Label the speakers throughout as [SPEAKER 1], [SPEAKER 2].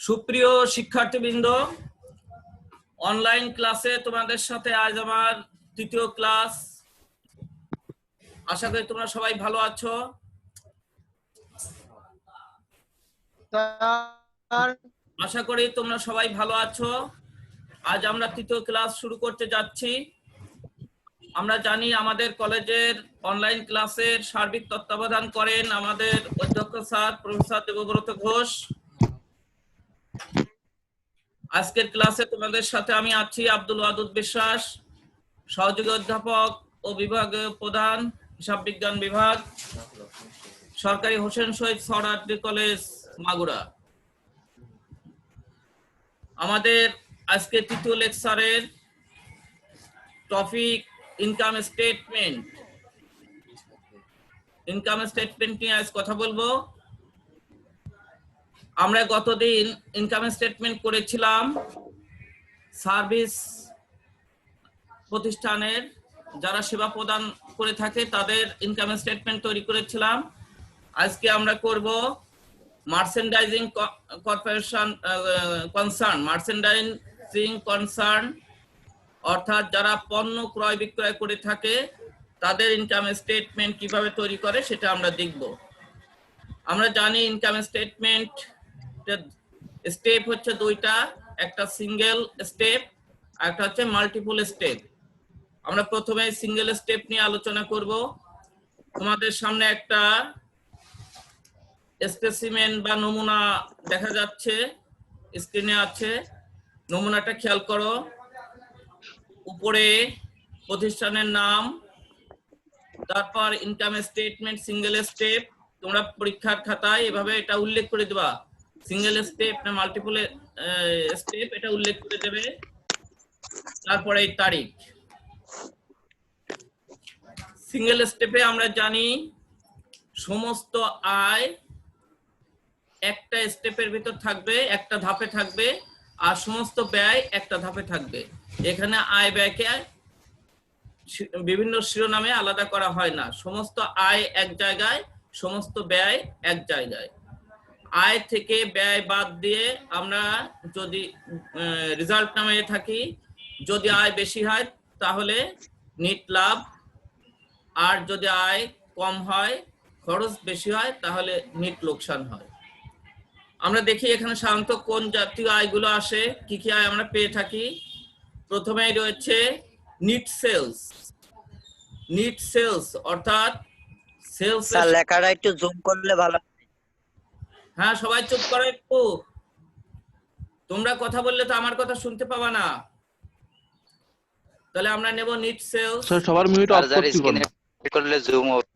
[SPEAKER 1] সুপ্রিয় শিক্ষার্থীবৃন্দ, অনলাইন ক্লাসে তোমাদের সাথে আজ আমার তৃতীয় ক্লাস। আশা করি তোমরা সবাই ভালো আছো। আশা করি তোমরা সবাই ভালো আছো। আজ আমরা তৃতীয় ক্লাস শুরু করতে যাচ্ছি। আমরা জানি আমাদের কলেজের অনলাইন ক্লাসের সার্বিক তত্ত্বাবধান করেন আমাদের অধ্যক্ষ স্যার প্রফেসর দেবব্রত ঘোষ। আজকের ক্লাসে তোমাদের সাথে আমি আছি আব্দুল ওয়াদুদ বিশ্বাস, সহযোগী অধ্যাপক ও বিভাগীয় প্রধান, হিসাব বিজ্ঞান বিভাগ, সরকারি হোসেন শহীদ সরওয়ার্দী কলেজ, মাগুরা। আমাদের আজকে তৃতীয় লেকচারের topic income statement. Income statement নিয়ে আজ কথা বলবো। আমরা গতদিন ইনকাম স্টেটমেন্ট করেছিলাম সার্ভিস প্রতিষ্ঠানের যারা সেবা প্রদান করে থাকে তাদের ইনকাম স্টেটমেন্ট তৈরি করেছিলাম। আজকে আমরা করব মার্চেন্ডাইজিং কর্পোরেশন মার্চেন্ডাইজিং কনসার্ন, অর্থাৎ যারা পণ্য ক্রয় বিক্রয় করে থাকে তাদের ইনকাম স্টেটমেন্ট কিভাবে তৈরি করে সেটা আমরা দেখব। আমরা জানি ইনকাম স্টেটমেন্ট স্টেপ হচ্ছে দুইটা, একটা সিঙ্গেল স্টেপ আর একটা হচ্ছে মাল্টিপল স্টেপ। আমরা প্রথমে সিঙ্গেল স্টেপ নিয়ে আলোচনা করব। তোমাদের সামনে একটা স্পেসিমেন বা নমুনা দেখা যাচ্ছে, স্ক্রিনে আছে। নমুনাটা খেয়াল করো। উপরে প্রতিষ্ঠানের নাম, তারপর ইনকাম স্টেটমেন্ট সিঙ্গেল স্টেপ। তোমরা পরীক্ষার খাতায় এভাবে এটা উল্লেখ করে দেবা, সিঙ্গেল স্টেপ না মাল্টিপল স্টেপ, এটা উল্লেখ করে দেবে। তারপরে এই তারিখ। সিঙ্গেল স্টেপে আমরা জানি সমস্ত আয় একটা স্টেপের ভিতর থাকবে, একটা ধাপে থাকবে, আর সমস্ত ব্যয় একটা ধাপে থাকবে। এখানে আয় ব্যয়কে বিভিন্ন শিরোনামে আলাদা করা হয় না। সমস্ত আয় এক জায়গায়, সমস্ত ব্যয় এক জায়গায়। আয় থেকে ব্যয় বাদ দিয়ে আমরা যদি রেজাল্ট নামে থাকি, যদি আয় বেশি হয় তাহলে নিট লাভ, আর যদি আয় কম হয়, খরচ বেশি হয়, তাহলে নিট লোকসান হয়। আমরা দেখি এখানে সাধারণত কোন জাতীয় আয়গুলো আসে, কি কি আয় আমরা পেয়ে থাকি। প্রথমেই রয়েছে নিট সেলস। নিট সেলস অর্থাৎ সেলস।
[SPEAKER 2] স্যার লেখাটা একটু জুম করলে ভালো।
[SPEAKER 1] হ্যাঁ, সবাই চুপ করো একটু। তোমরা কথা বললে তো আমার কথা শুনতে পাবা না। তাহলে আমরা নেব নিট সেলস।
[SPEAKER 3] স্যার সবার মিউট অফ
[SPEAKER 2] করলে জুম হবে।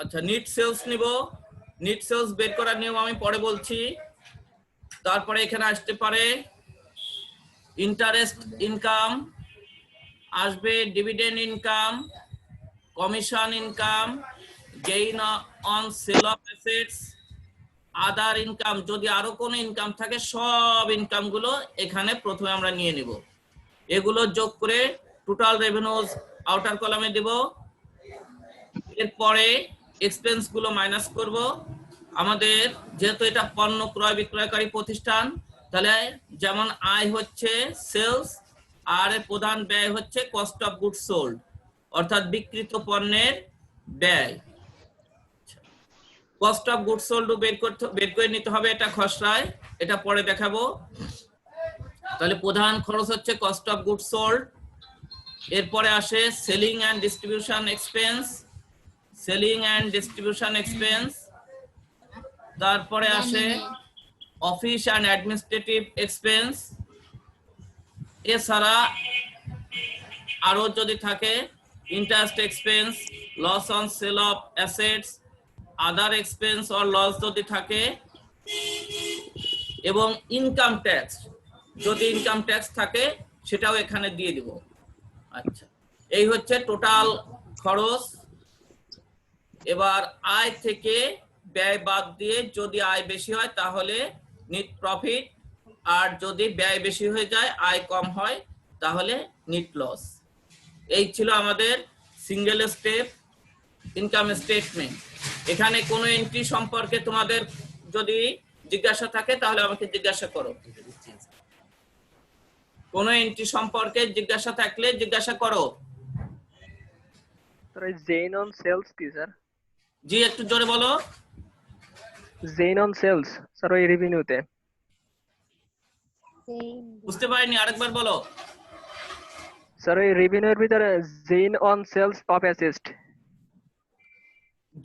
[SPEAKER 1] আচ্ছা, নিট সেলস নিব। নিট সেলস বের করার নিয়ম আমি পরে বলছি। তারপরে এখানে আসতে পারে ইন্টারেস্ট ইনকাম, আসবে dividend income, commission income, gain on sale of assets, other income. যদি আরো কোনো ইনকাম থাকে সব ইনকাম গুলো এখানে প্রথমে আমরা নিয়ে নিব। এগুলো যোগ করে টোটাল রেভিনিউজ আউটার কলামে দেব। এরপরে এক্সপেন্স গুলো মাইনাস করব। আমাদের যেহেতু এটা পণ্য ক্রয় বিক্রয়কারী প্রতিষ্ঠান, তাহলে যেমন আয় হচ্ছে সেলস, আর প্রধান ব্যয় হচ্ছে কস্ট অফ গুডস সোল্ড, অর্থাৎ বিক্রিত পণ্যের ব্যয়। কস্ট অফ গুডস সোল্ড বের করে নিতে হবে, এটা খসড়ায়, এটা পরে দেখাবো। তাহলে প্রধান খরচ হচ্ছে কস্ট অফ গুডস সোল্ড। এরপরে আসে selling and distribution expense, selling and distribution expense. তারপরে আসে অফিস অ্যান্ড অ্যাডমিনিস্ট্রেটিভ এক্সপেন্স। এছাড়া আরো যদি থাকে interest expense, loss on sale of assets, other expense or loss যদি থাকে, এবং ইনকাম ট্যাক্স, যদি ইনকাম ট্যাক্স থাকে সেটাও এখানে দিয়ে দিব। আচ্ছা, এই হচ্ছে টোটাল খরচ। এবার আয় থেকে ব্যয় বাদ দিয়ে যদি আয় বেশি হয় তাহলে নিট প্রফিট, আর যদি ব্যয় বেশি হয়ে যায়, আয় কম হয়, তাহলে নিট লস। এই ছিল আমাদের সিঙ্গেল স্টেপ ইনকাম স্টেটমেন্ট। এখানে কোনো এন্ট্রি সম্পর্কে তোমাদের যদি জিজ্ঞাসা থাকে তাহলে আমাকে জিজ্ঞাসা করো। কোনো এন্ট্রি সম্পর্কে জিজ্ঞাসা থাকলে জিজ্ঞাসা করো।
[SPEAKER 3] স্যার এই জেন অন সেলস কি স্যার?
[SPEAKER 1] জি একটু জোরে বলো।
[SPEAKER 3] জেন অন সেলস স্যার ওই রেভিনিউতে।
[SPEAKER 1] বুঝতে পারিনি, আরেকবার বলো।
[SPEAKER 3] স্যার ওই রেভিনিউর ভিতরে gain on sales of asset.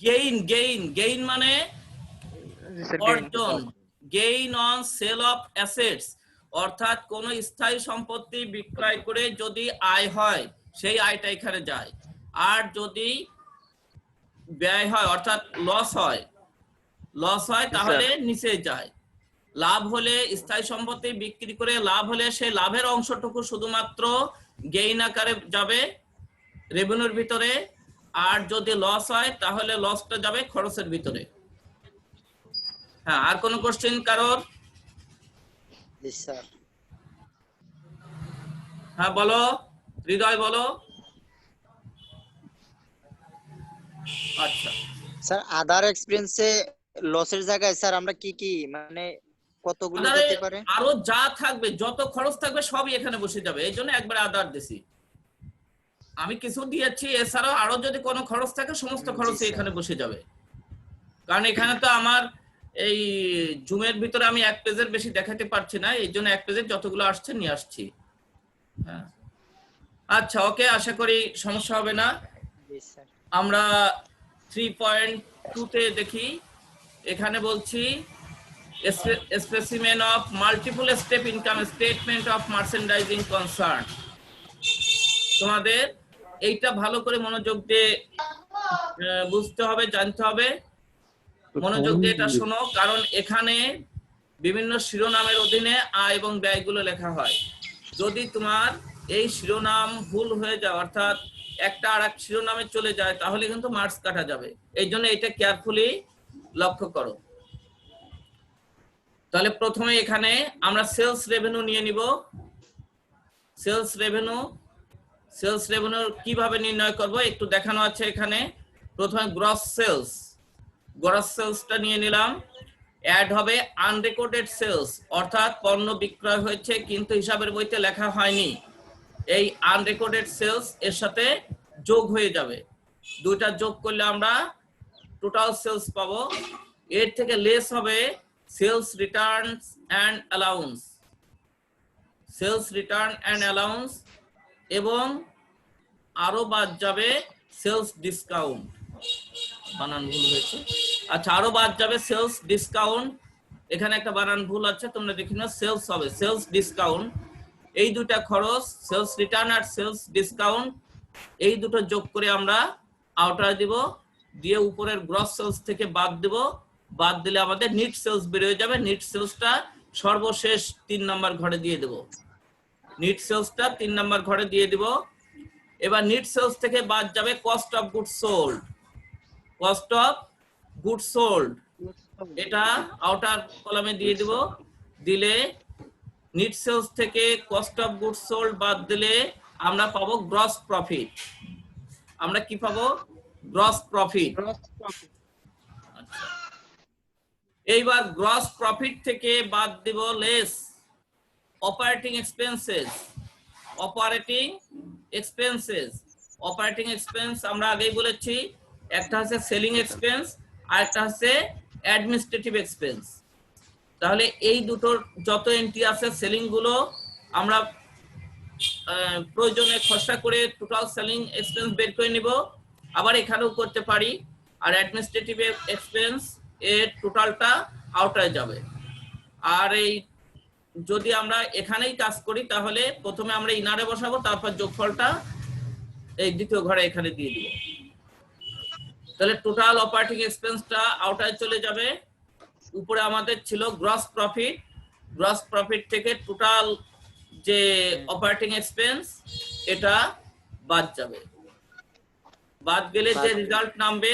[SPEAKER 1] Gain gain gain মানে
[SPEAKER 3] জি স্যার,
[SPEAKER 1] অর্জন। Gain on sale of assets অর্থাৎ কোন স্থায়ী সম্পত্তি বিক্রয় করে যদি আয় হয় সেই আয়টা এখানে যায়। আর যদি ব্যয় হয় অর্থাৎ লস হয় তাহলে নিচে যায়। লাভ হলে স্থায়ী সম্পত্তি বিক্রি করে লাভ হলে সেই লাভের অংশটুকু শুধুমাত্র গেইন আকারে যাবে রেভিনিউর ভিতরে। আর যদি লস হয় তাহলে লসটা যাবে খরচের ভিতরে। হ্যাঁ, আর কোন কোশ্চেন কারোর?
[SPEAKER 2] জি স্যার।
[SPEAKER 1] হ্যাঁ বলো, হৃদয় বলো। আচ্ছা
[SPEAKER 2] স্যার আদার এক্সপেন্সে লসের জায়গায় স্যার আমরা কি কি মানে কতগুলো
[SPEAKER 1] আদারে
[SPEAKER 2] যেতে পারে?
[SPEAKER 1] আরো যা থাকবে, যত খরচ থাকবে সবই এখানে বসে যাবে, এই জন্য একবার আদার দিছি। আমি কিছু দিয়েছি, এছাড়াও আরো যদি কোনো খরচ থাকে সমস্ত খরচ এখানে বসে যাবে। কারণ এখানে তো আমার এই জুমের ভিতরে আমি এক পেজের বেশি দেখাতে পারছি না, এই জন্য এক পেজের যতগুলো আসছে নিয়ে আসছি। হ্যাঁ আচ্ছা, ওকে, আশা করি সমস্যা হবে না।
[SPEAKER 2] জি স্যার।
[SPEAKER 1] আমরা 3.2 তে দেখি। এখানে বলছি specimen of multiple step income statement of merchandising concern. তোমাদের এইটা ভালো করে মনোযোগ দিয়ে বুঝতে হবে, জানতে হবে। মনোযোগ দিয়ে এটা শোনো, কারণ এখানে বিভিন্ন শিরোনামের অধীনে আয় এবং ব্যয়গুলো লেখা হয়। যদি তোমার এই শিরোনাম ভুল হয়ে যায় অর্থাৎ একটা আর এক শিরোনামে চলে যায় তাহলে কিন্তু মার্কস কাটা যাবে। এই জন্য এটা কেয়ারফুলি লক্ষ্য করো। তাহলে প্রথমে এখানে আমরা সেলস রেভিনিউ নিয়ে নিব। সেলস রেভিনিউ কিভাবে নির্ণয় করব একটু দেখানো আছে এখানে। প্রথমে গ্রস সেলসটা নিয়ে নিলাম। অ্যাড হবে আনরেকর্ডেড সেলস অর্থাৎ পণ্য বিক্রয় হয়েছে কিন্তু হিসাবের বইতে লেখা হয়নি। এই আনরেকর্ডেড সেলস এর সাথে যোগ হয়ে যাবে। দুইটা যোগ করলে আমরা টোটাল সেলস পাবো। এর থেকে লেস হবে সেলস রিটার্নস অ্যান্ড অ্যালাউন্স, এবং আরো বাদ যাবে সেলস ডিসকাউন্ট। বানান ভুল হয়েছে। আচ্ছা, আরো বাদ যাবে সেলস ডিসকাউন্ট। এখানে একটা বানান ভুল আছে, তোমরা দেখে নাও, সেলস হবে সেলস ডিসকাউন্ট। এই দুটা খরচ, সেলস রিটার্ন আর সেলস ডিসকাউন্ট, এই দুটো যোগ করে আমরা আউটার দিব, দিয়ে উপরের গ্রস সেলস থেকে বাদ দেব। বাদ দিলে আমাদের নিট সেলস বের হয়ে যাবে। নিট সেলসটা সর্বশেষ 3 নাম্বার ঘরে দিয়ে দেব। নিট সেলসটা 3 নাম্বার ঘরে দিয়ে দিব। এবার নিট সেলস থেকে বাদ যাবে কস্ট অফ গুডস সোল্ড। এটা আউটার কলামে দিয়ে দিব। দিলে নিট সেলস থেকে কস্ট অফ গুডস সোল্ড বাদ দিলে আমরা পাবো গ্রস প্রফিট। আমরা কি পাবো? Gross profit. এইবার গ্রস প্রফিট থেকে বাদ দিব লেস অপারেটিং এক্সপেন্স আমরা আগেই বলেছি, একটা হচ্ছে সেলিং এক্সপেন্স আর একটা হচ্ছে অ্যাডমিনিস্ট্রেটিভ এক্সপেন্স। তাহলে এই দুটোর যত এন্ট্রি আছে সেলিং গুলো আমরা প্রয়োজনে খসড়া করে টোটাল সেলিং এক্সপেন্স বের করে নিব, আবার এখানেও করতে পারি। আর অ্যাডমিনিস্ট্রেটিভ এক্সপেন্স এর টোটালটা আউটারে যাবে। আর এই যদি আমরা এখানেই কাজ করি তাহলে প্রথমে আমরা ইনারে বসাবো, তারপর যোগফলটা এই দ্বিতীয় ঘরে এখানে দিয়ে দিব। তাহলে টোটাল অপারেটিং এক্সপেন্সটা আউটারে চলে যাবে। উপরে আমাদের ছিল গ্রস প্রফিট থেকে টোটাল যে অপারেটিং এক্সপেন্স এটা বাদ যাবে। বাদ গেলে যে রেজাল্ট নামবে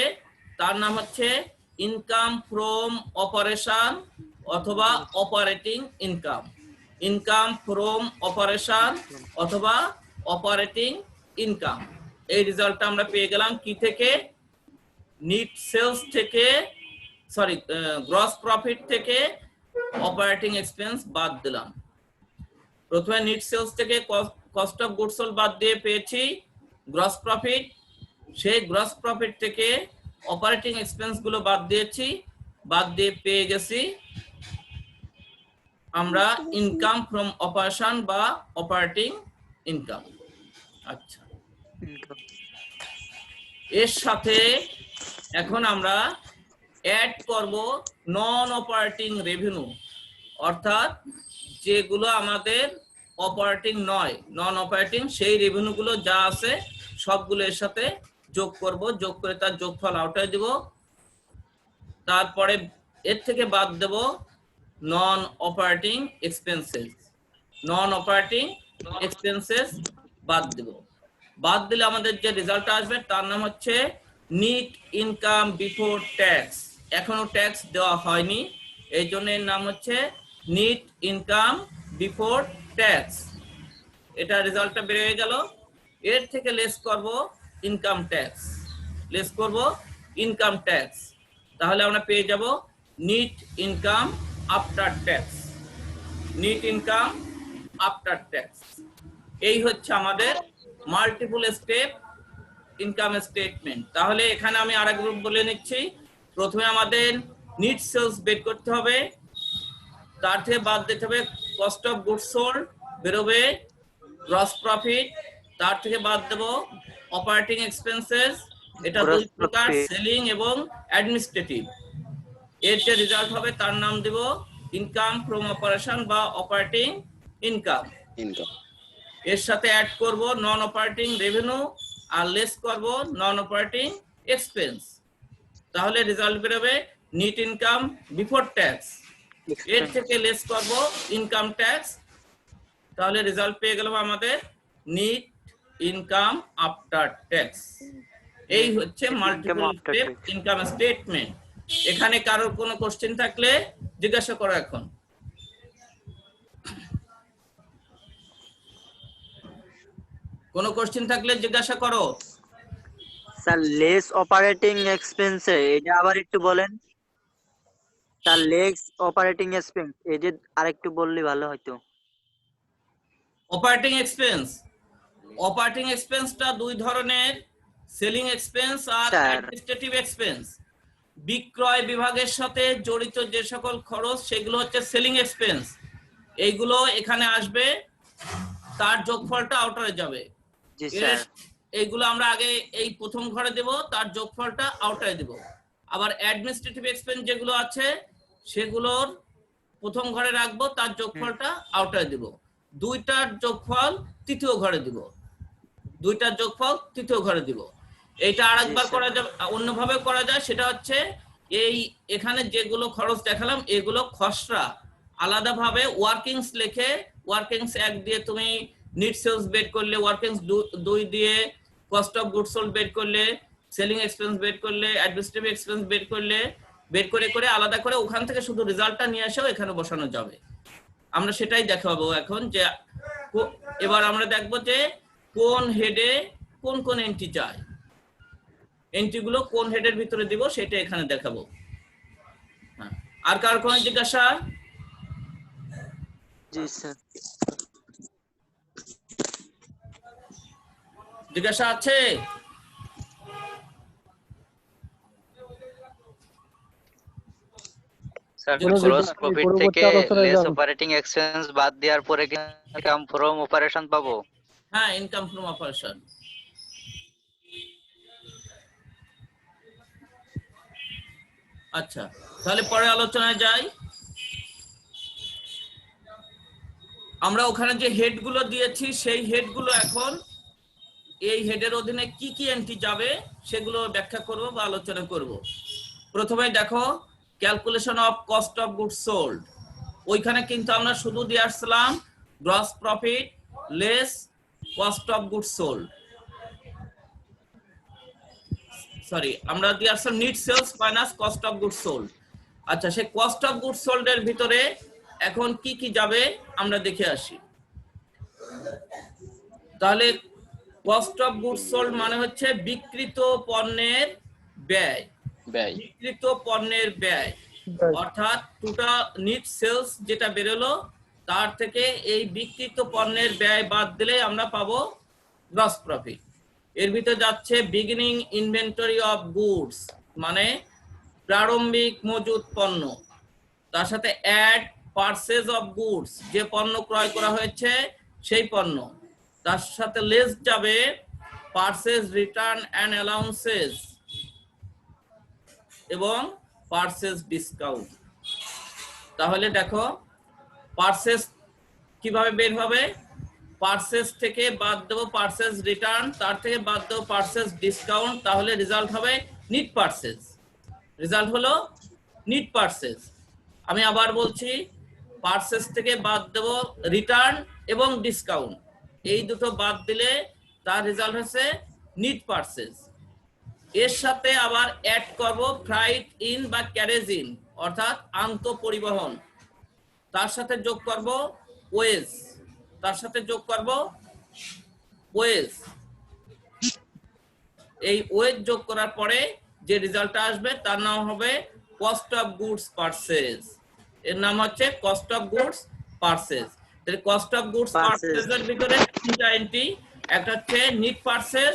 [SPEAKER 1] তার নাম হচ্ছে ইনকাম ফ্রম অপারেশন অথবা operating income. Income from operation অথবা অপারেটিং ইনকাম, এই রেজাল্টটা আমরা পেয়ে গেলাম কি থেকে? নিট সেলস থেকে সরি গ্রস প্রফিট থেকে অপারেটিং এক্সপেন্স বাদ দিলাম। প্রথমে নিট সেলস থেকে কস্ট অফ গুডস সোল্ড বাদ দিয়ে পেয়েছি গ্রস প্রফিট, সেই গ্রস প্রফিট থেকে অপারেটিং এক্সপেন্স গুলো বাদ দিয়েছি, বাদ দিয়ে পেয়ে গেছি আমরা ইনকাম ফ্রম অপারেশন বা অপারেটিং ইনকাম। আচ্ছা, এর সাথে এখন আমরা অ্যাড করব নন অপারেটিং রেভিনিউ, অর্থাৎ যেগুলো আমাদের অপারেটিং নয়, নন অপারেটিং, সেই রেভিনিউ গুলো যা আছে সবগুলো এর সাথে যোগ করব, যোগ করে তার যোগফল আউটায় দেব। তারপরে এর থেকে বাদ দেব non operating expenses, non operating expenses বাদ দেব। বাদ দিলে আমাদের যে রেজাল্ট আসবে তার নাম হচ্ছে নিট ইনকাম বিফোর ট্যাক্স। এখনো ট্যাক্স দেওয়া হয়নি, এই জন্য এর নাম হচ্ছে নিট ইনকাম বিফোর ট্যাক্স। এটা রেজাল্টটা বের হয়ে গেল। এর থেকে লেস করব ইনকাম ট্যাক্স, লেস করব ইনকাম ট্যাক্স, তাহলে আমরা পেয়ে যাব NEET income after tax, NEET income after tax. এই হচ্ছে আমাদের মাল্টিপল স্টেপ ইনকাম স্টেটমেন্ট। তাহলে এখানে আমি আরেকবার বলে নিচ্ছি, প্রথমে আমাদের নিট সেলস বের করতে হবে, তার থেকে বাদ দিতে হবে কস্ট অফ গুডস সোল্ড, বেরোবে গ্রস প্রফিট, তার থেকে বাদ দেব অপারেটিং এক্সপেন্সেস, এটা দুই প্রকার, সেলিং এবং অ্যাডমিনিস্ট্রেটিভ। এর যে রেজাল্ট হবে তার নাম দেব ইনকাম ফ্রম অপারেশন বা অপারেটিং ইনকাম। এর সাথে অ্যাড করব নন অপারেটিং রেভিনিউ আর লেস করব নন অপারেটিং এক্সপেন্স, তাহলে রেজাল্ট বেরোবে নিট ইনকাম বিফোর ট্যাক্স। এর থেকে লেস করব ইনকাম ট্যাক্স, তাহলে রেজাল্ট পেয়ে গেল আমাদের নিট ইনকাম আফটার ট্যাক্স। এই হচ্ছে মাল্টিপল স্টেপ ইনকাম স্টেটমেন্ট। এখানে কারোর কোনো কোশ্চেন থাকলে জিজ্ঞাসা করো। এখন কোনো কোশ্চেন থাকলে জিজ্ঞাসা করো।
[SPEAKER 2] স্যার লেস অপারেটিং এক্সপেন্সে এটা আবার একটু বলেন স্যার, লেস অপারেটিং এক্সপেন্স এই যে আরেকটু বললে ভালো হতো।
[SPEAKER 1] অপারেটিং এক্সপেন্স, অপারেটিং এক্সপেন্সটা দুই ধরনের, সেলিং এক্সপেন্স আর অ্যাডমিনিস্ট্রেটিভ এক্সপেন্স। বিক্রয় বিভাগের সাথে জড়িত যে সকল খরচ সেগুলো হচ্ছে সেলিং এক্সপেন্স, এইগুলো এখানে আসবে, তার যোগফলটা আউটারে যাবে।
[SPEAKER 2] জি স্যার।
[SPEAKER 1] এইগুলো আমরা আগে এই প্রথম ঘরে দেব, তার যোগফলটা আউটারে দেব। আবার অ্যাডমিনিস্ট্রেটিভ এক্সপেন্স যেগুলো আছে সেগুলোর প্রথম ঘরে রাখবো, তার যোগফলটা আউটারে দেব। দুইটার যোগফল তৃতীয় ঘরে দিব, দুইটার যোগফল তৃতীয় ঘরে দিব। এইটা আরেকবার করা যাবে, অন্যভাবে করা যায়, সেটা হচ্ছে এই এখানে যেগুলো খরচ দেখালাম এগুলো খসড়া আলাদাভাবে ওয়ার্কিংস লিখে, ওয়ার্কিংস 1 দিয়ে তুমি নিট সেলস বের করলে, ওয়ার্কিংস 2 দিয়ে কস্ট অফ গুডস সোল্ড বের করলে, সেলিং এক্সপেন্স বের করলে, অ্যাডমিনিস্ট্রেটিভ এক্সপেন্স বের করলে, বের করে করে আলাদা করে ওখান থেকে শুধু রেজাল্টটা নিয়ে এসেও এখানে বসানো যাবে। আমরা সেটাই দেখাবো এখন, যে এবার আমরা দেখবো যে কোন হেডে কোন কোন এন্ট্রি চাই, এন্ট্রিগুলো কোন হেডের ভিতরে দিব সেটা এখানে দেখাবো। আর কার কোন জিজ্ঞাসা?
[SPEAKER 2] জি স্যার।
[SPEAKER 1] জিজ্ঞাসা আছে?
[SPEAKER 4] স্যার গ্রস প্রফিট থেকে লেস অপারেটিং এক্সপেন্স বাদ দেওয়ার পরে কি ইনকাম ফ্রম অপারেশন পাবো?
[SPEAKER 1] হ্যাঁ, ইনকাম ফ্রম অপারেশন। আচ্ছা, তাহলে পরে আলোচনায় যাই। আমরা ওখানে যে হেডগুলো দিয়েছি সেই হেডগুলো এখন এই হেডের অধীনে কি কি এন্ট্রি যাবে সেগুলো ব্যাখ্যা করব বা আলোচনা করব। প্রথমে দেখো calculation of cost of goods sold, ওইখানে কিন্তু আমরা শুধু দিয়ে আসলাম gross profit less cost of goods sold, sorry আমরা দিয়ে আসলাম net sales minus cost of goods sold. আচ্ছা, সেই কস্ট অফ গুডস সোল্ড এর ভিতরে এখন কি কি যাবে আমরা দেখে আসি। তাহলে কস্ট অফ গুডস সোল্ড মানে হচ্ছে বিক্রিত পণ্যের ব্যয়,
[SPEAKER 5] ব্যয়।
[SPEAKER 1] বিক্রিত পণ্যের ব্যয় অর্থাৎ টোটাল নিট সেলস যেটা বেরোলো তার থেকে এই বিক্রিত পণ্যের ব্যয় বাদ দিলে আমরা পাবো গ্রস প্রফিট। এর ভিতরে যাচ্ছে বিগিনিং ইনভেন্টরি অফ গুডস মানে প্রারম্ভিক মজুদ পণ্য, তার সাথে অ্যাড পারচেজ অফ গুডস যে পণ্য ক্রয় করা হয়েছে সেই পণ্য, তার সাথে লেস যাবে পারচেজ রিটার্ন অ্যান্ড অ্যালাউন্সেস এবং পারচেজ ডিসকাউন্ট। তাহলে দেখো পারচেজ কিভাবে বের হবে, পারচেজ থেকে বাদ দেবো পারচেজ রিটার্ন, তার থেকে বাদ দেবো পারচেজ ডিসকাউন্ট, তাহলে রেজাল্ট হবে নিট পারচেজ। রেজাল্ট হলো নিট পারচেজ। আমি আবার বলছি পারচেজ থেকে বাদ দেবো রিটার্ন এবং ডিসকাউন্ট, এই দুটো বাদ দিলে তার রেজাল্ট হচ্ছে নিট পারচেজ। এর সাথে আবার অ্যাড করব ফ্রাইট ইন বা ক্যারেজ ইন অর্থাৎ আন্ত পরিবহন, তার সাথে যোগ করব ওয়েজ, তার সাথে যোগ করব ওয়েজ। এই ওয়েজ যোগ করার পরে যে রেজাল্টটা আসবে তার নাম হবে কস্ট অফ গুডস পারচেজ। এর নাম হচ্ছে কস্ট অফ গুডস পারচেজ। তাহলে কস্ট অফ গুডস পারচেজের ভিতরে তিনটা এন্ট্রি, একটা হচ্ছে নিট পারচেজ,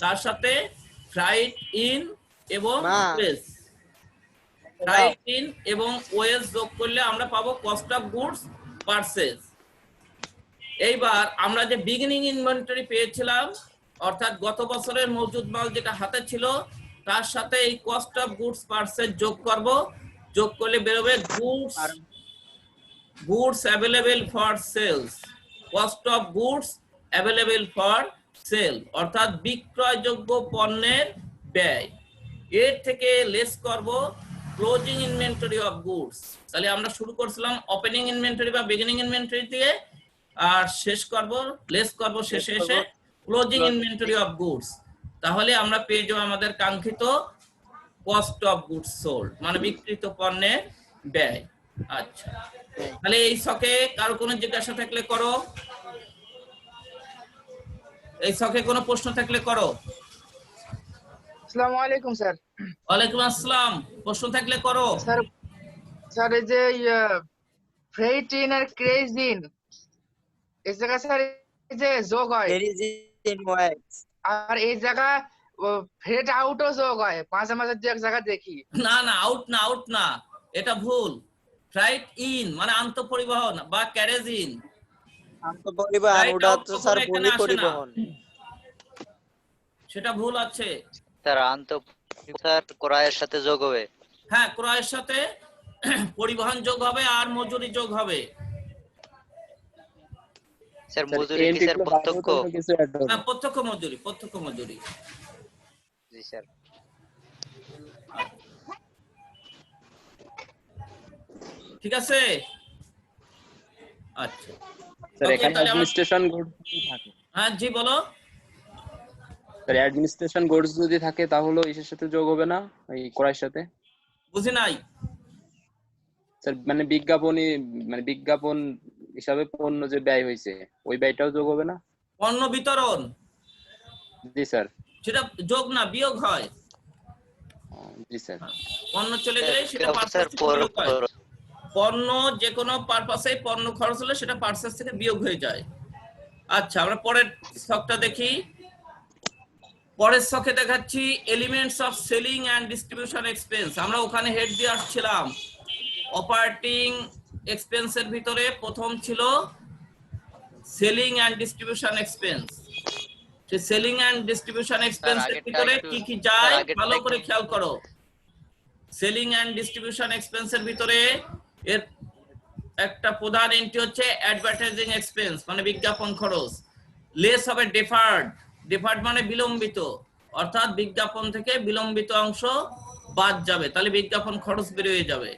[SPEAKER 1] তার সাথে ফ্রাইট ইন এবং ওয়েজ। ফ্রাইট ইন এবং ওয়েজ যোগ করলে আমরা পাবো কস্ট অফ গুডস পারচেজ। এইবার আমরা যে বিগিনিং ইনভেন্টরি পেয়েছিলাম অর্থাৎ গত বছরের মজুদ মাল যেটা হাতে ছিল তার সাথে এই কস্ট অফ গুডস পারচেজ যোগ করব, যোগ করলে বেরোবে goods available for sales, cost of goods available for sale অর্থাৎ বিক্রয়যোগ্য পণ্যের ব্যয়। এর থেকে লেস করব ক্লোজিং ইনভেন্টরি অফ গুডস। তাহলে আমরা শুরু করছিলাম ওপেনিং ইনভেন্টরি বা বিগিনিং ইনভেন্টরি দিয়ে, আর শেষ করব লেস করব শেষে এসে ক্লোজিং ইনভেন্টরি অফ গুডস। তাহলে আমরা পেয়ে যাবো আমাদের কাঙ্ক্ষিত কস্ট অফ গুডস সোল্ড মানে বিক্রিত পণ্যের ব্যয়। আচ্ছা, তাহলে এই ছকে কারো কোনো জিজ্ঞাসা থাকলে করো, এই ছকে কোনো প্রশ্ন থাকলে করো।
[SPEAKER 6] আসসালামু আলাইকুম স্যার।
[SPEAKER 1] ওয়ালাইকুম আসসালাম, প্রশ্ন থাকলে করো।
[SPEAKER 6] স্যার স্যার এই যে ফ্রেট ইন আর ক্রেজ ইন এই জায়গা স্যার এই যে যোগ হয় আর এই জায়গা ফ্রেট আউটও যোগ হয়, মাঝে মাঝে দু এক জায়গা দেখি।
[SPEAKER 1] না না, আউট না, আউট না, এটা ভুল। ফ্রাইট ইন মানে আন্ত পরিবহন বা ক্যারেজ ইন।
[SPEAKER 2] আন্ত পরিবহন ওটা তো স্যার বলি পরিবহন,
[SPEAKER 1] সেটা ভুল আছে
[SPEAKER 4] স্যার। স্যার ক্রয়ের সাথে যোগ হবে।
[SPEAKER 1] হ্যাঁ, ক্রয়ের সাথে পরিবহন যোগ হবে আর মজুরি যোগ হবে।
[SPEAKER 4] স্যার মজুরি কি স্যার প্রত্যক্ষ?
[SPEAKER 1] হ্যাঁ, প্রত্যক্ষ মজুরি, প্রত্যক্ষ মজুরি।
[SPEAKER 4] জি স্যার।
[SPEAKER 1] ঠিক আছে, আচ্ছা
[SPEAKER 5] স্যার এখানে অ্যাডমিনিস্ট্রেশন গুডস থাকে।
[SPEAKER 1] হ্যাঁ জি বলো।
[SPEAKER 5] স্যার অ্যাডমিনিস্ট্রেশন গুডস যদি থাকে তাহলে এর সাথে যোগ হবে না এই ক্রয়ের সাথে?
[SPEAKER 1] বুঝি নাই
[SPEAKER 5] স্যার মানে বিজ্ঞাপন হিসাবে পণ্য যে ব্যয় হয়েছে ওই ব্যয়টাও যোগ হবে না?
[SPEAKER 1] পণ্য বিতরণ
[SPEAKER 5] জি স্যার।
[SPEAKER 1] সেটা যোগ না বিয়োগ হয়।
[SPEAKER 5] জি স্যার।
[SPEAKER 1] পণ্য চলে গেলে সেটা পারচেজ থেকে বিয়োগ হয়। পণ্য যে কোনো পারপাসে পণ্য খরচ হলে সেটা পারচেজ থেকে বিয়োগ হয়ে যায়। আচ্ছা, আমরা পরের ছকটা দেখি। পরের ছকে দেখাচ্ছি elements of selling and distribution expense. আমরা ওখানে হেড দিয়ে আসছিলাম। অপারেটিং এক্সপেন্সের ভিতরে প্রথম ছিল সেলিং এন্ড ডিস্ট্রিবিউশন এক্সপেন্স। সেই সেলিং এন্ড ডিস্ট্রিবিউশন এক্সপেন্সের ভিতরে কি কি যায় ভালো করে খেয়াল করো। সেলিং এন্ড ডিস্ট্রিবিউশন এক্সপেন্সের ভিতরে এর একটা প্রধান এন্ট্রি হচ্ছে অ্যাডভার্টাইজিং এক্সপেন্স মানে বিজ্ঞাপন খরচ। লেস হবে ডেফার্ড, ডেফার্ড মানে বিলম্বিত, অর্থাৎ বিজ্ঞাপন থেকে বিলম্বিত অংশ বাদ যাবে, তাহলে বিজ্ঞাপন খরচ বের হয়ে যাবে।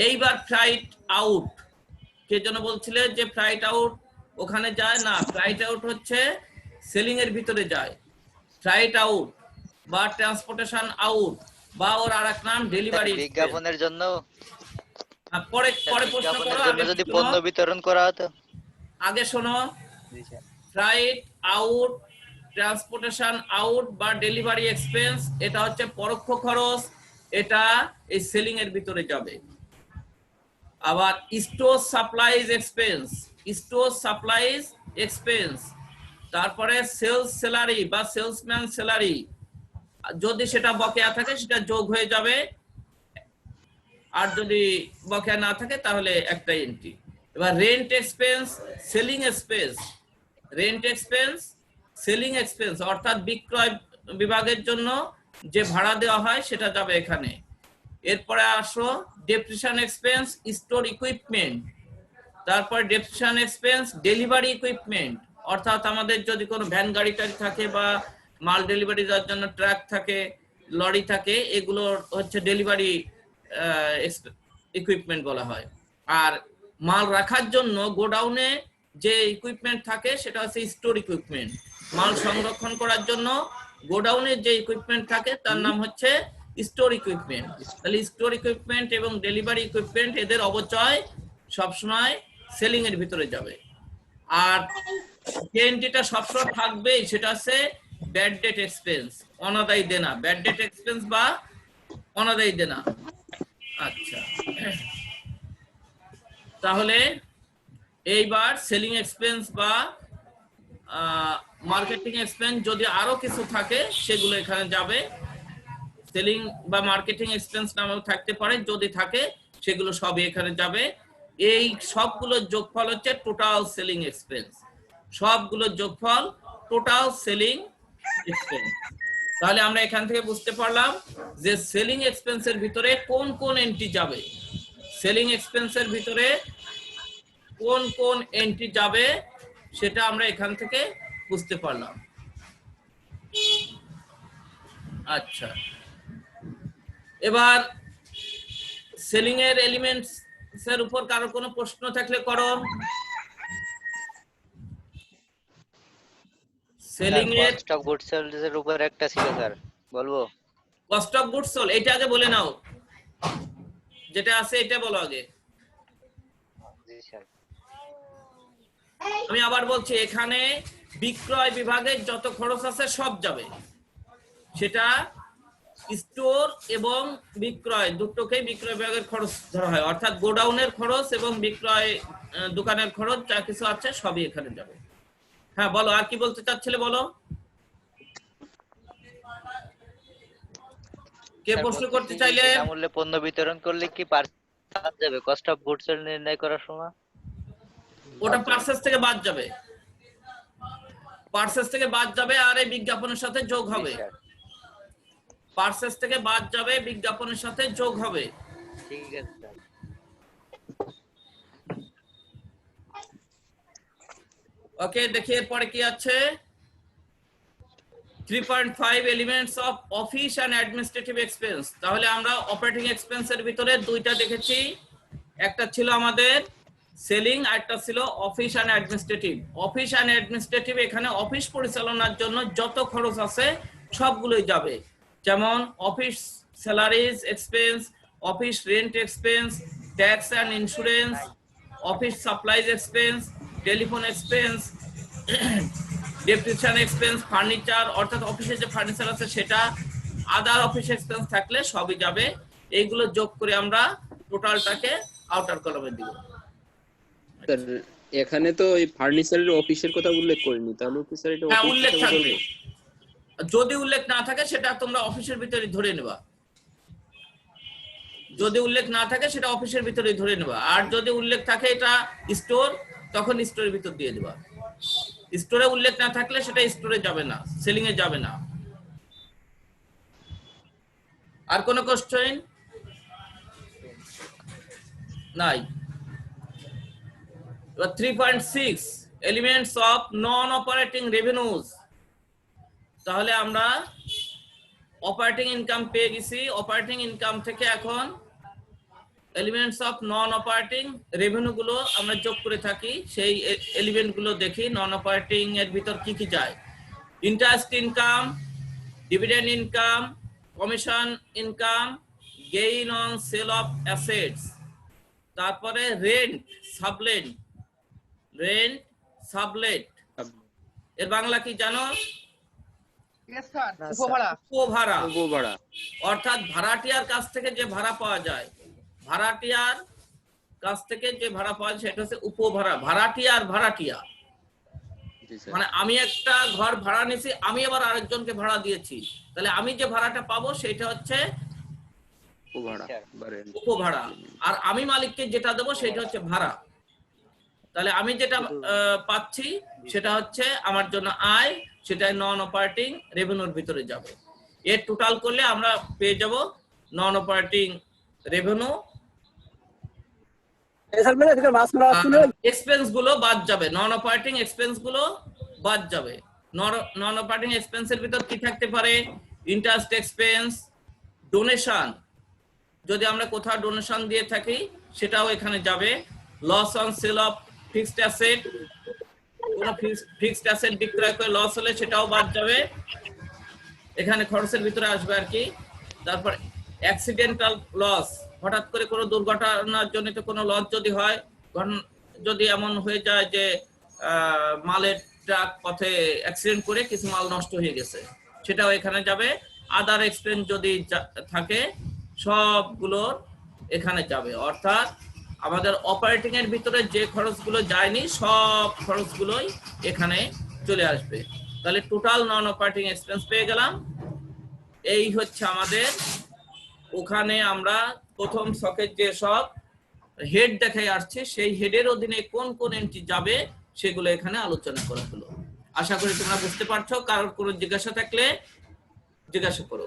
[SPEAKER 1] এইবার ফ্লাইট আউট, কে যেন বলছিলে যে ফ্লাইট আউট ওখানে যায় না, ফ্লাইট আউট হচ্ছে সেলিং এর ভিতরে যায়। ফ্লাইট আউট বা ট্রান্সপোর্টেশন আউট বা ওর আরেক নাম ডেলিভারি।
[SPEAKER 4] বিজ্ঞাপনের জন্য
[SPEAKER 1] পরে প্রশ্ন করো।
[SPEAKER 4] আগে যদি পণ্য বিতরণ করা হতো।
[SPEAKER 1] আগে শোনো, ফ্লাইট আউট, ট্রান্সপোর্টেশন আউট বা ডেলিভারি এক্সপেন্স এটা হচ্ছে পরোক্ষ খরচ, এটা এই সেলিং এর ভিতরে যাবে। আবার store supplies expense, store supplies expense, তারপরে সেলস স্যালারি বা সেলসম্যান স্যালারি, যদি সেটা বকেয়া থাকে সেটা যোগ হয়ে যাবে, আর যদি বকেয়া না থাকে তাহলে একটা এন্ট্রি। এবার rent expense, selling expense, rent expense, selling expense অর্থাৎ বিক্রয় বিভাগের জন্য যে ভাড়া দেওয়া হয় সেটা যাবে এখানে। এরপরে আসো ডেপ্রিসিয়েশন এক্সপেন্স, স্টোর ইকুইপমেন্ট, তারপর ডেপ্রিসিয়েশন এক্সপেন্স, ডেলিভারি ইকুইপমেন্ট অর্থাৎ আমাদের যদি কোনো ভ্যান গাড়ি টাড়ি থাকে বা মাল ডেলিভারি দেওয়ার জন্য ট্রাক থাকে, লরি থাকে, এগুলো হচ্ছে ডেলিভারি ইকুইপমেন্ট বলা হয়। আর মাল রাখার জন্য গোডাউনে যে ইকুইপমেন্ট থাকে সেটা হচ্ছে স্টোর ইকুইপমেন্ট। মাল সংরক্ষণ করার জন্য গোডাউনে যে ইকুইপমেন্ট থাকে তার নাম হচ্ছে স্টোর ইকুইপমেন্ট। তাহলে স্টোর ইকুইপমেন্ট এবং ডেলিভারি ইকুইপমেন্ট এদের অবচয় সবসময় সেলিং এর ভিতরে যাবে। আর যে এন্ট্রিটা সবসময় থাকবে সেটা হচ্ছে ব্যাড ডেট এক্সপেন্স, অনাদায়ী দেনা, ব্যাড ডেট এক্সপেন্স বা অনাদায়ী দেনা। আচ্ছা, তাহলে এইবার সেলিং এক্সপেন্স বা মার্কেটিং এক্সপেন্স যদি আরো কিছু থাকে সেগুলো এখানে যাবে। সেলিং বা মার্কেটিং এক্সপেন্স নামেও থাকতে পারে, যদি থাকে সেগুলো সবই এখানে যাবে। এই সবগুলোর যোগফল হচ্ছে টোটাল সেলিং এক্সপেন্স, সবগুলোর যোগফল টোটাল সেলিং এক্সপেন্স। তাহলে আমরা এখান থেকে বুঝতে পারলাম যে সেলিং এক্সপেন্সের ভিতরে কোন কোন এন্ট্রি যাবে, সেলিং এক্সপেন্সের ভিতরে কোন কোন এন্ট্রি যাবে সেটা আমরা এখান থেকে বুঝতে পারলাম। আচ্ছা, এবার সেলিং এর এলিমেন্টস এর উপর কারো কোনো প্রশ্ন থাকলে করো। সেলিং এর
[SPEAKER 4] কস্ট অফ গুডস সোল্ড এর উপর একটা ছিল স্যার, বলবো?
[SPEAKER 1] কস্ট অফ গুডস সোল্ড এটা আগে বলে নাও, যেটা আছে এটা বলো আগে।
[SPEAKER 4] জি স্যার।
[SPEAKER 1] আমি আবার বলছি, এখানে বিক্রয় বিভাগের যত খরচ আছে সব যাবে, সেটা স্টোর এবং বিক্রয় দুটোকেই বিক্রয় বিভাগের খরচ ধরা হয়, অর্থাৎ গোডাউনের খরচ এবং বিক্রয় দোকানের খরচ যা কিছু আছে সবই এখানে যাবে। হ্যাঁ বলো, আর কি বলতে চাচ্ছিলে বলো, কে প্রশ্ন করতে চাইলে?
[SPEAKER 4] বিনামূল্যে পণ্য বিতরণ করলে কি বাদ যাবে কস্ট অফ গুডস সোল্ড নির্ণয় করার সময়?
[SPEAKER 1] ওটা পারচেজ থেকে বাদ যাবে, পারচেজ থেকে বাদ যাবে আর এই বিজ্ঞাপনের সাথে যোগ হবে। পারচেজ থেকে বাদ যাবে, বিজ্ঞাপনের সাথে যোগ হবে।
[SPEAKER 4] ঠিক আছে স্যার।
[SPEAKER 1] ওকে, দেখি এরপরে কি আছে। 3.5 elements of office and administrative expense. তাহলে আমরা অপারেটিং এক্সপেন্সের ভিতরে দুইটা দেখেছি, একটা ছিল আমাদের সেলিং আর একটা ছিল office and administrative. Office and administrative এখানে অফিস পরিচালনার জন্য যত খরচ আছে সবগুলোই যাবে, যেমন office salaries expense, office rent expense, tax and insurance, office supplies expense, telephone expense, depreciation expense, furniture অর্থাৎ অফিসে যে ফার্নিচার আছে সেটা, আদার অফিস এক্সপেন্স থাকলে সবই যাবে। এইগুলো যোগ করে আমরা টোটালটাকে আউটার কলামে দিব।
[SPEAKER 5] স্যার এখানে তো এই ফার্নিচারের অফিসের কথা উল্লেখ করিনি, তাহলে কি স্যার এটা
[SPEAKER 1] হ্যাঁ,
[SPEAKER 5] অফিস
[SPEAKER 1] উল্লেখ
[SPEAKER 5] হিসেবে
[SPEAKER 1] থাকবে,
[SPEAKER 5] বলবো?
[SPEAKER 1] যদি উল্লেখ না থাকে সেটা তোমরা অফিসের ভিতরে ধরে নেবা, যদি উল্লেখ না থাকে সেটা অফিসের ভিতরে ধরে নেবা, আর যদি উল্লেখ থাকে এটা স্টোর, তখন স্টোরের ভিতর দিয়ে দেবা। স্টোরে উল্লেখ না থাকলে সেটা স্টোরে যাবে না, সেলিং এ যাবে না। আর কোনো কোশ্চেন নাই? এবার 3.6 elements of non operating revenues. তাহলে আমরা অপারেটিং ইনকাম পেয়ে গেছি, অপারেটিং ইনকাম থেকে এখন elements of non operating revenue গুলো আমরা যোগ করে থাকি, সেই এলিমেন্ট গুলো দেখি নন অপারেটিং এর ভিতর কি কি যায়। Interest income, dividend income, commission income, gain on sale of assets, তারপরে রেন্ট সাবলেট, রেন্ট সাবলেট এর বাংলা কি জানো?
[SPEAKER 6] ঠিক আছে স্যার,
[SPEAKER 2] না,
[SPEAKER 6] উপভাড়া।
[SPEAKER 1] উপভাড়া
[SPEAKER 5] উপভাড়া।
[SPEAKER 1] অর্থাৎ ভাড়াটিয়ার কাছ থেকে যে ভাড়া পাওয়া যায়, ভাড়াটিয়ার কাছ থেকে যে ভাড়া পাওয়া যায় সেটা হচ্ছে উপভাড়া। ভাড়াটিয়ার ভাড়াটিয়া
[SPEAKER 5] জি স্যার।
[SPEAKER 1] মানে আমি একটা ঘর ভাড়া নিয়েছি, আমি আবার আরেকজনকে ভাড়া দিয়েছি, তাহলে আমি যে ভাড়াটা পাবো সেটা হচ্ছে
[SPEAKER 5] উপভাড়া বা rent।
[SPEAKER 1] উপভাড়া, আর আমি মালিককে যেটা দেবো সেটা হচ্ছে ভাড়া। তাহলে আমি যেটা পাচ্ছি সেটা হচ্ছে আমার জন্য আয়, সেটা নন অপারেটিং রেভিনিউর ভিতরে যাবে। এর টোটাল করলে আমরা পেয়ে যাব নন অপারেটিং রেভিনিউ, এক্সপেন্স গুলো বাদ যাবে, নন অপারেটিং এক্সপেন্স গুলো বাদ যাবে। নন অপারেটিং এক্সপেন্সের ভিতর কি থাকতে পারে? ইন্টারেস্ট এক্সপেন্স, ডোনেশন, যদি আমরা কোথাও ডোনেশন দিয়ে থাকি সেটাও এখানে যাবে। Loss on sale of fixed asset, কোনো ফিক্সড অ্যাসেট বিক্রয় করে লস হলে সেটাও বাদ যাবে, এখানে খরচের ভিতরে আসবে আর কি। তারপর অ্যাক্সিডেন্টাল লস, হঠাৎ করে কোনো দুর্ঘটনার জনিত কোনো লস যদি হয়, যদি এমন হয়ে যায় যে মালের ট্রাক পথে অ্যাক্সিডেন্ট করে কিছু মাল নষ্ট হয়ে গেছে, সেটাও এখানে যাবে। আদার এক্সপেন্স যদি থাকে সবগুলো এখানে যাবে। অর্থাৎ আমাদের অপারেটিং এর ভিতরে যে খরচগুলো যায়নি সব খরচগুলোই এখানে চলে আসবে। তাহলে টোটাল নন অপারেটিং এক্সপেন্স পেয়ে গেলাম। এই হচ্ছে আমাদের, ওখানে আমরা প্রথম ছকের যে সব হেড দেখাই আসছে সেই হেডের অধীনে কোন কোন এন্ট্রি যাবে সেগুলো এখানে আলোচনা করা হলো। আশা করি তোমরা বুঝতে পারছো। কারোর কোনো জিজ্ঞাসা থাকলে জিজ্ঞাসা করো।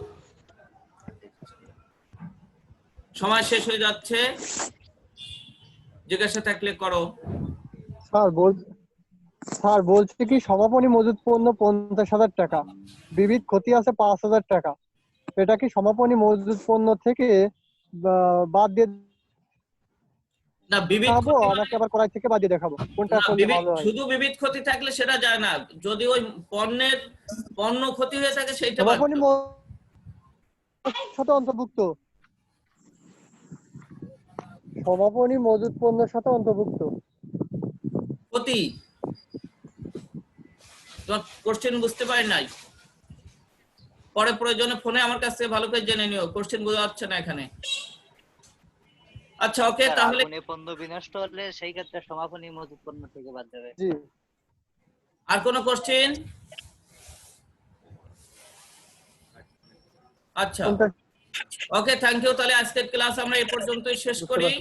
[SPEAKER 1] সময় শেষ হয়ে যাচ্ছে, জিজ্ঞাসা থাকলে করো।
[SPEAKER 7] স্যার বলছি কি সমাপনী মজুত পণ্য 50,000 টাকা, বিবিধ ক্ষতি আছে 5,000 টাকা, এটা কি সমাপনী মজুত পণ্য থেকে বাদ দিয়ে
[SPEAKER 1] না, বিবিধ
[SPEAKER 7] দেখাবো
[SPEAKER 1] ক্ষতি
[SPEAKER 7] নাকি আবার কড়াই থেকে বাদ দিয়ে দেখাবো, কোনটা
[SPEAKER 1] না,
[SPEAKER 7] করলে ভালো হয়?
[SPEAKER 1] শুধু বিবিধ ক্ষতি থাকলে সেটা যায় না, যদি ওই পণ্য ক্ষতি হয়ে থাকে সেইটা বাদ
[SPEAKER 7] সমাপনী
[SPEAKER 1] দাও।
[SPEAKER 7] সাথে অন্তর্ভুক্ত, সমাপনী মজুত পণ্যের সাথে অন্তর্ভুক্ত।
[SPEAKER 1] ক্ষতি, তোমার কোশ্চেন বুঝতে পারি নাই, পরে প্রয়োজনে ফোনে আমার কাছ থেকে ভালো করে জেনে নিও, কোশ্চেন বোঝা যাচ্ছে না এখানে। আচ্ছা ওকে,
[SPEAKER 4] স্যার,
[SPEAKER 1] তাহলে
[SPEAKER 4] আগুনে পণ্য বিনষ্ট হলে সেই ক্ষেত্রে সমাপনী মজুত পণ্য থেকে বাদ যাবে।
[SPEAKER 7] জি।
[SPEAKER 1] আর কোনো কোশ্চেন? আচ্ছা ওকে, থ্যাংক ইউ। তাহলে আজকের ক্লাস আমরা এই পর্যন্তই শেষ করি।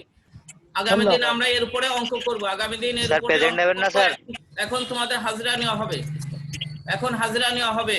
[SPEAKER 1] আগামী দিন আমরা এর উপরে অঙ্ক করব। আগামী দিন এর
[SPEAKER 4] স্যার,
[SPEAKER 1] উপরে
[SPEAKER 4] প্রেজেন্ট নেবেন না স্যার?
[SPEAKER 1] এখন তোমাদের হাজিরা নেওয়া হবে, এখন হাজিরা নেওয়া হবে।